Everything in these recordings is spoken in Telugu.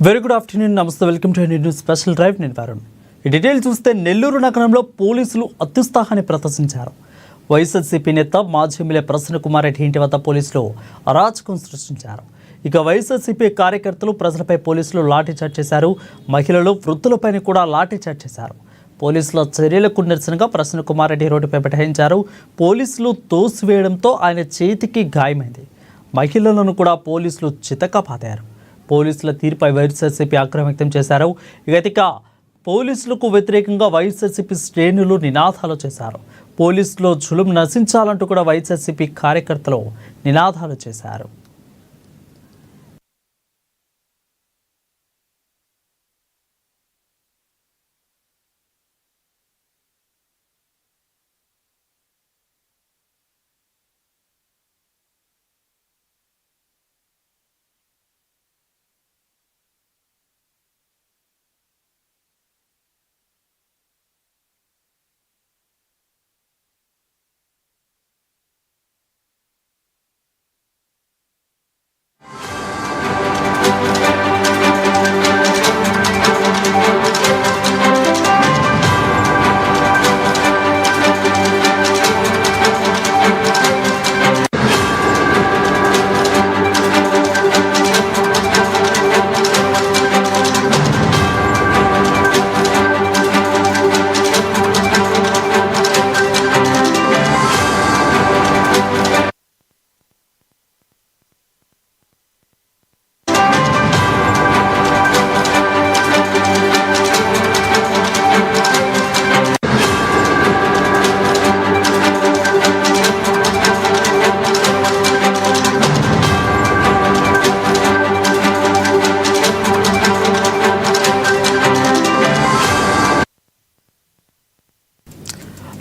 వెరీ గుడ్ ఆఫ్టర్నూన్, నమస్తే, welcome to news special drive. నేను వారుణ్. ఈ డీటెయిల్ చూస్తే నెల్లూరు నగరంలో పోలీసులు అత్యుత్సాహాన్ని ప్రదర్శించారు. వైఎస్ఆర్సీపీ నేత మాజీ ఎమ్మెల్యే ప్రసన్న కుమార్ రెడ్డి ఇంటి వద్ద పోలీసులు అరాచకం సృష్టించారు. ఇక వైఎస్ఆర్సీపీ కార్యకర్తలు ప్రజలపై పోలీసులు లాఠీచార్జ్ చేశారు. మహిళలు వృద్ధులపైన కూడా లాఠీచార్జ్ చేశారు. పోలీసుల చర్యలకు నిరసనగా ప్రసన్న కుమార్ రెడ్డి రోడ్డుపై బైఠాయించారు. పోలీసులు తోసివేయడంతో ఆయన చేతికి గాయమైంది. మహిళలను కూడా పోలీసులు చితకపాదారు. పోలీసుల తీరుపై వైఎస్ఆర్సీపీ ఆగ్రహం వ్యక్తం చేశారు. ఇక పోలీసులకు వ్యతిరేకంగా వైఎస్ఆర్సీపీ శ్రేణులు నినాదాలు చేశారు. పోలీసులు జులుం నశించాలంటూ కూడా వైఎస్ఆర్సీపీ కార్యకర్తలు నినాదాలు చేశారు.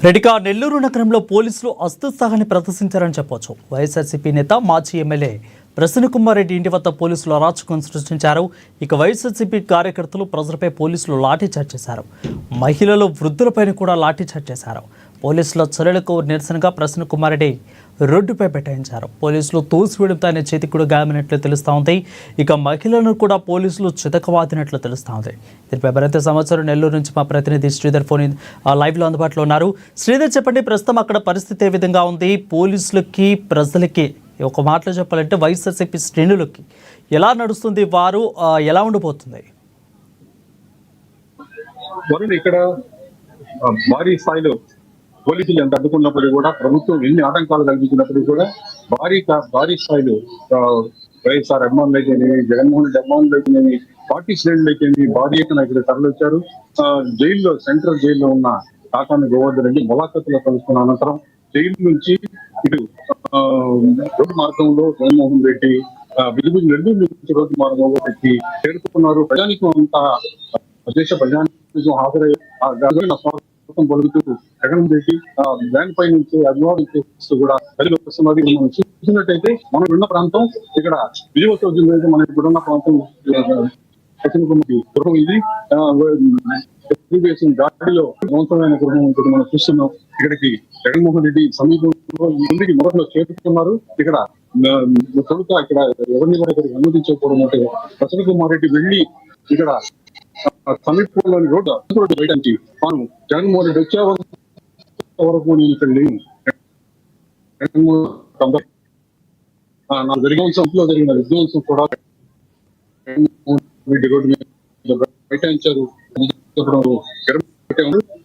రెడ్డిగా నెల్లూరు నగరంలో పోలీసులు అత్యుత్సాహాన్ని ప్రదర్శించారని చెప్పవచ్చు. వైఎస్ఆర్సీపీ నేత మాజీ ఎమ్మెల్యే ప్రసన్న కుమార్ రెడ్డి ఇంటి వద్ద పోలీసులు అరాచకం సృష్టించారు. ఇక వైఎస్ఆర్సీపీ కార్యకర్తలు ప్రజలపై పోలీసులు లాఠీచార్జ్ చేశారు. మహిళలు వృద్ధులపైన కూడా లాఠీచార్జ్ చేశారు. పోలీసుల చర్యలకు నిరసనగా ప్రసన్న కుమార్ రెడ్డి రోడ్డుపై బైఠాయించారు. పోలీసులు తోసివేయడంతో ఆయన చేతికి కూడా గాయమైనట్లు తెలుస్తూ ఉంది. ఇక మహిళలను కూడా పోలీసులు చితకవాదినట్లు తెలుస్తూ ఉంది. దీనిపై మరింత సమాచారం నెల్లూరు నుంచి మా ప్రతినిధి శ్రీధర్ ఫోన్ లైవ్లో అందుబాటులో ఉన్నారు. శ్రీధర్, చెప్పండి, ప్రస్తుతం అక్కడ పరిస్థితి ఏ విధంగా ఉంది? పోలీసులకి ప్రజలకి ఒక మాటలో చెప్పాలంటే వైఎస్ఆర్సీపీ శ్రేణులకి ఎలా నడుస్తుంది? వారు ఎలా ఉండిపోతుంది? ఇక్కడ భారీ స్థాయిలో పోలీసులు ఎంత అడ్డుకున్నప్పటికీ కూడా, ప్రభుత్వం ఎన్ని ఆటంకాలు కల్పించినప్పటికీ కూడా భారీ స్థాయిలో వైఎస్ఆర్ అభిమానులు అయితేనేమి, జగన్మోహన్ రెడ్డి అభిమానులు అయితేనేమి, పార్టీ శ్రేణులు అయితేనేమి భారీ ఎత్తున ఇక్కడ తరలివచ్చారు. జైల్లో, సెంట్రల్ జైల్లో ఉన్న కాకాని గోవర్ధన్ రెడ్డి ములాఖతులో కలుసుకున్న అనంతరం జైలు నుంచి ఇటు రోడ్డు మార్గంలో జగన్మోహన్ రెడ్డి నెల్లూరు నుంచి రోడ్డు మార్గంలో పెట్టి చేరుకున్నారు. ప్రజానికం అంతా దేశ ప్రజానికం హాజరై పలుకుతూ జగన్ రెడ్డి వ్యాన్ పై నుంచి అభివాదం చేస్తూ కూడా కలిగి వస్తున్నది. మనం చూసినట్టయితే మనం ఉన్న ప్రాంతం ఇక్కడ విజయ చౌదరి మీద మనం ఇప్పుడున్న ప్రాంతం గృహం ఇది. దాడిలో ధ్వంసమైన గృహం ఇప్పుడు మనం చూస్తున్నాం. ఇక్కడికి జగన్మోహన్ రెడ్డి సమీపంలో ముందుకి మొదట్లో చేరుకున్నారు. ఇక్కడ తొలుత ఇక్కడ ఎవరిని కూడా ఇక్కడికి అనుమతించకపోవడం అంటే ప్రసన్న కుమార్ రెడ్డి వెళ్లి ఇక్కడ సమీపంలోని రోడ్డు వేయడానికి మనం జగన్మోహన్ రెడ్డి వచ్చే వరకు నేను ఇక్కడ లేను. జరిగిన జరిగిన విధ్వంసం కూడా రెడ్డి రోడ్డు మీద బైఠాయించారు.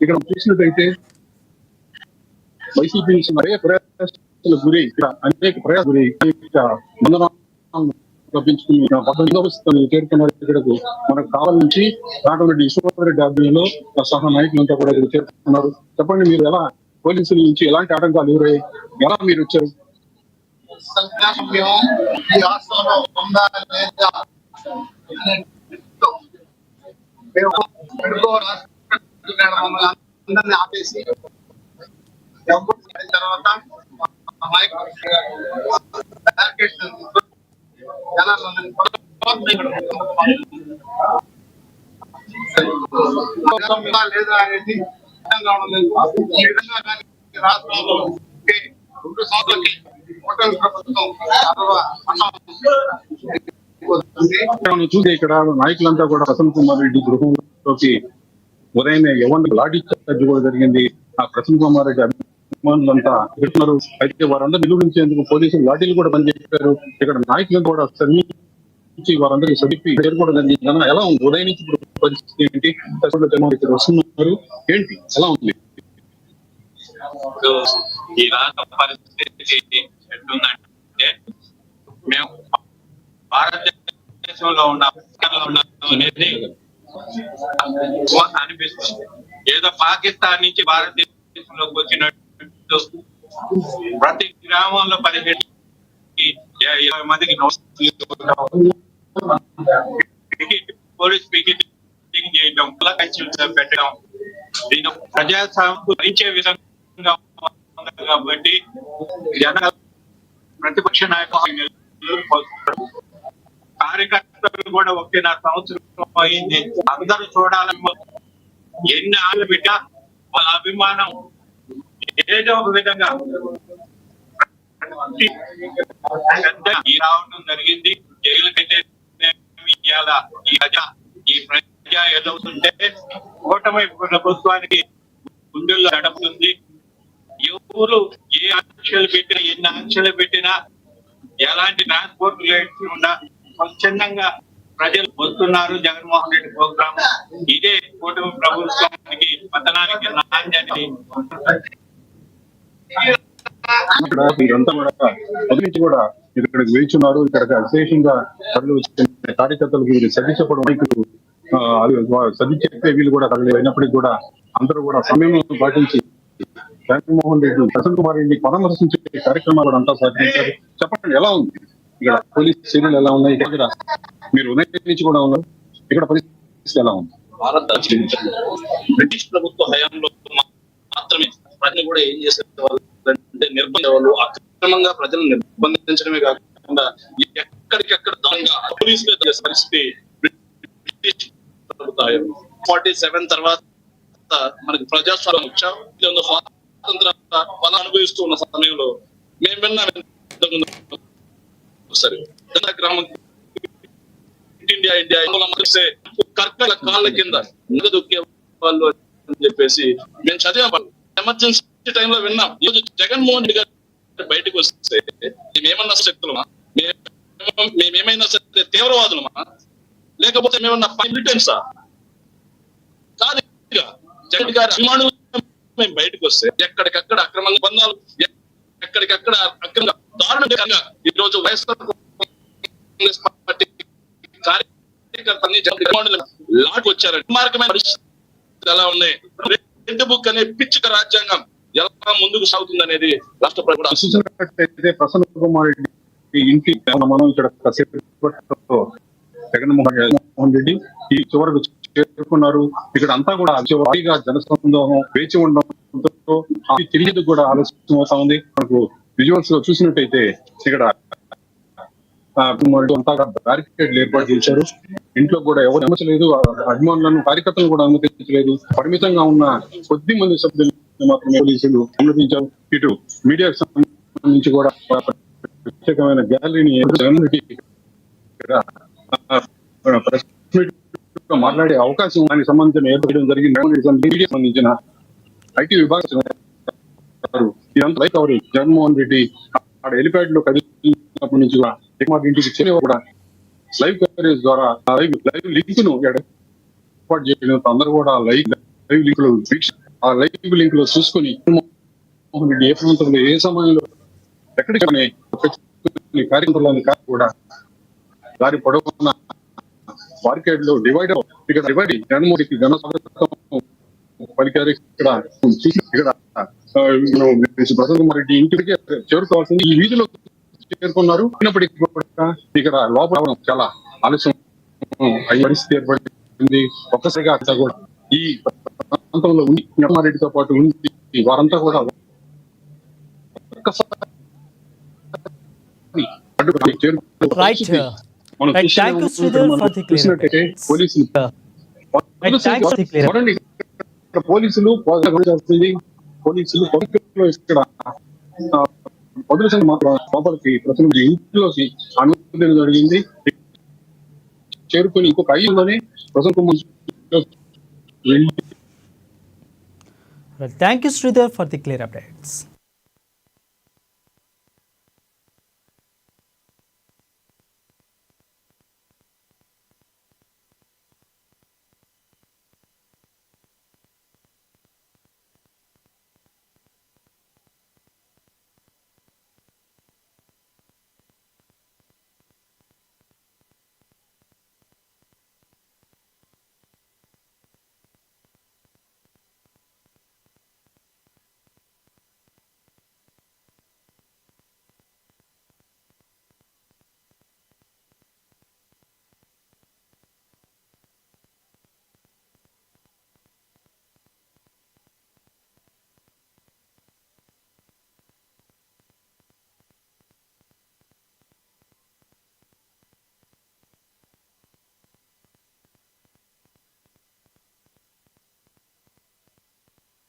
ఇక్కడ చూసినట్టయితే వైసీపీ నుంచి అనేక ప్రయాసాలకు గురి తప్పించుకుని చేరుకున్నారు. ఇక్కడకు మనకు కావాలి నుంచి రాఘవరెడ్డి ఈశ్వరరెడ్డి ఆధ్వర్యంలో సహా నాయకులంతా కూడా ఇక్కడ చేరుకున్నారు. చెప్పండి, మీరు ఎలా పోలీసుల నుంచి ఎలాంటి ఆటంకాలు ఎదురయ్యాయి, ఎలా మీరు వచ్చారు? ఆపేసి తర్వాత లేదా అనేది ఈ విధంగా రాష్ట్రంలో 2 సంవత్సరాలకి కూటమి ప్రభుత్వం అయిపోతుంది. మనం చూస్తే ఇక్కడ నాయకులంతా కూడా ప్రసన్న కుమార్ రెడ్డి గృహంలోకి ఉదయమే ఎవరిని లాఠీ చార్జ్ కూడా జరిగింది. ఆ ప్రసన్న కుమార్ రెడ్డి అభిమానులంతా పెడుతున్నారు. అయితే వారందరూ నిలువరించేందుకు పోలీసులు లాఠీలు కూడా పనిచేశారు. ఇక్కడ నాయకులు కూడా నుంచి వారందరికీ సడిపి కూడా జరిగింది. ఎలా ఉంది ఉదయం నుంచి ఇప్పుడు పరిస్థితి ఏంటి? ఇక్కడ వస్తున్నారు ఏంటి ఎలా ఉంది? ఈ రాష్ట్ర పరిస్థితి ఎట్లుందంటే మేము భారతదేశంలో ఉన్నాం అనేది అనిపిస్తుంది. ఏదో పాకిస్తాన్ నుంచి భారతదేశంలోకి వచ్చినట్టు ప్రతి గ్రామంలో 17-20 మందికి పోలీస్ పికెటింగ్ చేయడం, కంచెలు పెట్టడం, దీని ప్రజాస్వామ్యం భరించే విధంగా కాబట్టి జన ప్రతిపక్ష నాయకులు కార్యకర్తలు కూడా 1.5 సంవత్సరం అయింది. అందరూ చూడాలని ఎన్ని ఆశలు పెట్టా వాళ్ళ అభిమానం ఏదో ఒక విధంగా రావడం జరిగింది. జైలుకైతే ఈ ప్రజా ఎదుగుతుంటే కూటమి ప్రభుత్వానికి గుండెల్లో నడుపుతుంది. ఎవరు ఏ ఆంక్షలు పెట్టినా ఎన్ని ఆంక్షలు పెట్టినా ఎలాంటి ట్రాన్స్పోర్ట్ లేకుండా స్వచ్ఛందంగా ప్రజలు వస్తున్నారు. జగన్మోహన్ రెడ్డి ప్రోగ్రామ్ ఇదే కూటమి ప్రభుత్వానికి పతనానికి నాంది. మీరంతా కూడా ఇక్కడికి వేచున్నారు. ఇక్కడ విశేషంగా కార్యకర్తలకు వీళ్ళు సర్ది చెప్పడం నాయకులు సర్ది చెప్పే వీళ్ళు కూడా అయినప్పటికీ కూడా అందరూ కూడా సమయం పాటించి జగన్మోహన్ రెడ్డి ప్రసన్న కుమార్ రెడ్డి పరామర్శించే కార్యక్రమాలు అంతా సాధించారు. చెప్పండి ఎలా ఉంది ఇక్కడ పోలీస్ చర్యలు ఎలా ఉన్నాయి? ఇక్కడ మీరు ఉదయం నుంచి కూడా ఉన్నారు. ఇక్కడ పరిస్థితి ఎలా ఉంది? భారత బ్రిటిష్ ప్రభుత్వ హయాంలో మాత్రమే ప్రజలు కూడా ఏం చేసేవాళ్ళు అంటే నిర్బంధేవాళ్ళు. అక్రమంగా ప్రజలు నిర్బంధించడమే కాకుండా ఎక్కడికెక్కడ దానిగా పోలీసులు చేసే పరిస్థితి బ్రిటిష్ ప్రభుత్వ 47 తర్వాత మనకి ప్రజాస్వామ్యం స్వాతంత్ర ఫలం అనుభవిస్తూ ఉన్న సమయంలో మేము విన్నాం సరే గ్రామం ఇండియా కర్కల కాళ్ళ కింద దొక్కే వాళ్ళు అని చెప్పేసి మేము చదివాం. ఎమర్జెన్సీ టైంలో విన్నాం. ఈరోజు జగన్మోహన్ రెడ్డి గారు బయటకు వస్తే మేమేమన్నా శక్తులమా, మేమేమైనా సరే తీవ్రవాదులమా, లేకపోతే మేమన్నా మిలిటెన్సా కాదు. జగన్ గారి అభిమానులు మేము బయటకు వస్తే ఎక్కడికక్కడ అక్రమంగా బంధాలు, ఎక్కడికక్కడ అక్రమంగా దారుణంగా ఈరోజు వైఎస్ఆర్ కాంగ్రెస్ పార్టీ కార్యకర్తని లాట్ వచ్చారు. మార్గమైన పరిస్థితులు ఎలా ఉన్నాయి? రెడ్ బుక్ అనే పిచ్చిక రాజ్యాంగం ఎలా ముందుకు సాగుతుంది అనేది రాష్ట్ర ప్రభుత్వం చూసినట్లయితే ప్రసన్న కుమార్ రెడ్డి ఇంటి మనం ఇక్కడ జగన్మోహన్ రెడ్డి ఈ చివరకు చేరుకున్నారు. ఇక్కడ అంతా కూడా భారీగా జనసందోహం వేచి ఉండడంతో తిరిగి కూడా ఆలస్యం అవుతా ఉంది. మనకు విజువల్స్ లో చూసినట్టయితే ఇక్కడ అంతా బ్యారికేడ్లు ఏర్పాటు చేశారు. ఇంట్లో కూడా ఎవరు అనుమతించలేదు. అభిమానులను కార్యకర్తలు కూడా అనుమతించలేదు. పరిమితంగా ఉన్న కొద్ది మంది సభ్యులు మాత్రమే పోలీసులు అనుమతించారు. ఇటు మీడియాకు సంబంధించి కూడా ప్రత్యేకమైన గ్యాలరీని మాట్లాడే అవకాశం దానికి సంబంధించిన ఏర్పడడం జరిగింది. సంబంధించిన ఐటీ విభాగం ఇదంతా లైవ్ కవరేజ్. జగన్మోహన్ రెడ్డి అక్కడ హెలిప్యాడ్ లో కదిలినప్పటి నుంచి కూడా ఇంటికి చేరే కూడా లైవ్ కవరేజ్ ద్వారా లైవ్ లింక్ ను ఏర్పాటు చేయడం, అందరూ కూడా లైవ్ లింక్ లో ఆ లైవ్ లింక్ లో చూసుకుని జగన్మోహన్ రెడ్డి ఏ ప్రాంతంలో ఏ సమయంలో ఎక్కడికి కార్యక్రమాలను కూడా దారి పొడవున్న మార్కెట్ లో డివైడర్ ఇక్కడ డివైడ్ జగన్మోహన్ రెడ్డికి ఘన స్వాగతం పలికారు. ఇక్కడ ప్రసన్న కుమార్ రెడ్డి ఇంటికి చేరుకోవాల్సింది ఈ వీధిలో చేరుకున్నారు. అయినప్పటికీ కూడా ఇక్కడ లోపల చాలా ఆలస్యం అయ్యే పరిస్థితి ఏర్పడింది. ఒక్కసారిగా కూడా ఈ ప్రాంతంలో ఉంది రెడ్డితో పాటు ఉంది వారంతా కూడా చూసినట్టయితే పోలీసులు ఇక్కడ పదుల సంఖ్య మాత్రం లోపలికి ప్రతి ఇంట్లోకి అనుమతి జరిగింది. చేరుకుని ఇంకొక 5లోనే ప్రసన్న కుమార్ వెళ్ళి thank you Sridhar for the clear updates.